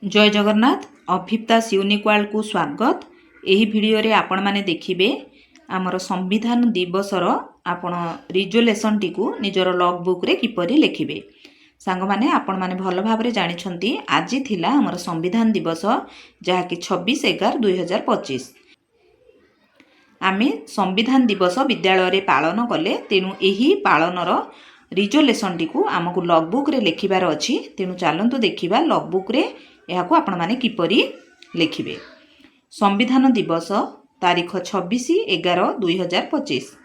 जय Jagannath अभिप्तास unique world को स्वागत। यही वीडियो रे आपण माने देखिबे आमर संविधान दिवसर आपण रिजोल्यूशन टी को निजर लॉग बुक रे किपरि लिखिबे। सांग माने आपण माने भल भाबरे जानि छंती आज थिला आमर संविधान दिवस जहा कि 26/11/2025। आमे संविधान दिवस विद्यालय रे पालन कले तेनु एही पालनर रिजोल्यूशन टी को आमको लॉग बुक रे लिखिबार अछि। तेनु चलंतु देखिबा लॉग बुक रे यहाको आपण माने किपरि लिखिबे। संविधान दिवस तारीख 26/11/2025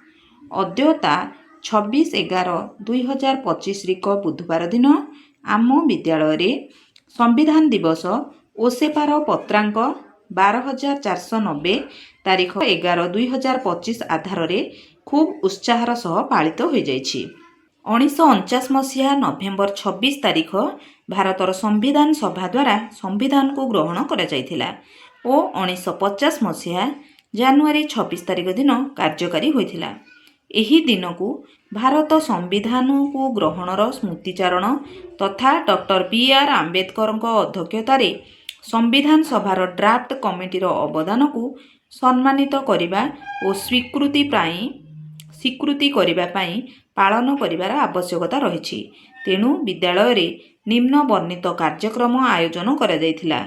अद्यता 26/11/2025 रिक बुधवार दिन आम विद्यालय रे संविधान दिवस ओसेपार पत्रांक 12,490 तारीख 11/2025 आधार रे खूब उत्साहर सह पालित हो जाइछि। 1949 मसीहा नवेम्बर 26 तारीख भारतर संविधान सभा द्वारा संविधान को ग्रहण करा जाइथिला ओ 1950 मसीहा जनवरी 26 तारीख दिन कार्यकारी होइथिला। एही दिन को भारत संविधान को ग्रहणर स्मृतिचारण तथा डॉक्टर बी.आर. आंबेडकर अध्यक्षतार संविधान सभार ड्राफ्ट कमिटीर अवदान को सम्मानित करिबा और स्वीकृति करिबा पई पालन करिबार आवश्यकता रहिछि। तेणु विद्यालय रे निम्न वर्णित कार्यक्रम आयोजन करा जाइथिला।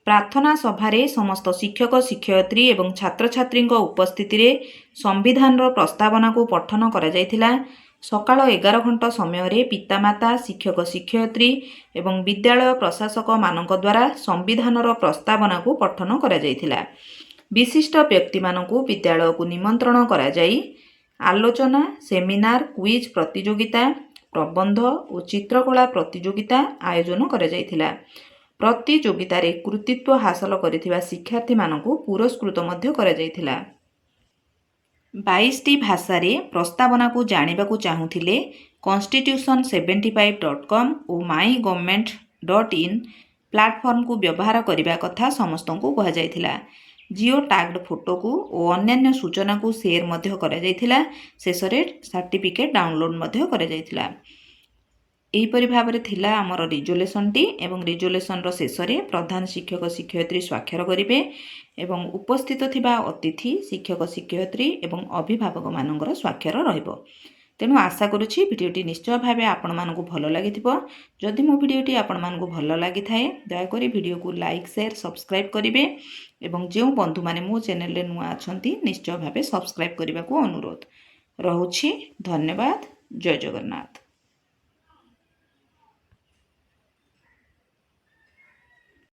प्रार्थना सभारे समस्त शिक्षक शिक्षयित्री एवं छात्र छात्री उपस्थिति रे संविधान प्रस्तावना को पठन करा जाइथिला। सकाळ 11 घंटा समय रे पितामाता शिक्षक शिक्षयित्री एवं विद्यालय प्रशासक मानक द्वारा संविधान प्रस्तावना को पठन करा जाइथिला। विशिष्ट व्यक्ति मानकु विद्यालय को निमंत्रण करा जाई आलोचना सेमिनार क्विज प्रतियोगिता प्रबंध और चित्रकला प्रतियोगिता आयोजन करा जाइथिला। प्रतियोगिता रे कृतित्व हासिल करिथिबा शिक्षार्थी मानकु पुरस्कृत मध्य करा जाइथिला। 22 टी भाषा रे प्रस्तावना को जानिबा को चाहुथिले constitution75.com और mygovernment.in प्लेटफॉर्म को व्यवहार करिबा कथा समस्तंकु कहा जाइथिला। जिओ टैग्ड फोटो को और अन्य सूचना को शेयर मध्य करा जाइथिला। शेष रे सर्टिफिकेट डाउनलोड मध्य करा जाइथिला। एही परि भाबरे थिला हमर रिजोल्यूशन टी एवं रिजोल्यूशन रो शेष रे प्रधान शिक्षक शिक्षयित्री स्वाक्षर करिवे एवं उपस्थित थिबा अतिथि शिक्षक शिक्षयित्री एवं अभिभावक मानकर स्वाक्षर रहिबो। तेणु आशा करुछि भिडियोटी निश्चय भावे आपण मानकु भलो लागिथिबो। जदि मो भिडियोटी आपण मानकु भलो लागिथाए दयाकरी भिडियो को लाइक शेयर सब्सक्राइब करिवे एवं जो बंधु माने मो चैनल रे नुआ अछंती निश्चय भावे सब्सक्राइब करबा को अनुरोध रहुछि। धन्यवाद। जय जगन्नाथ।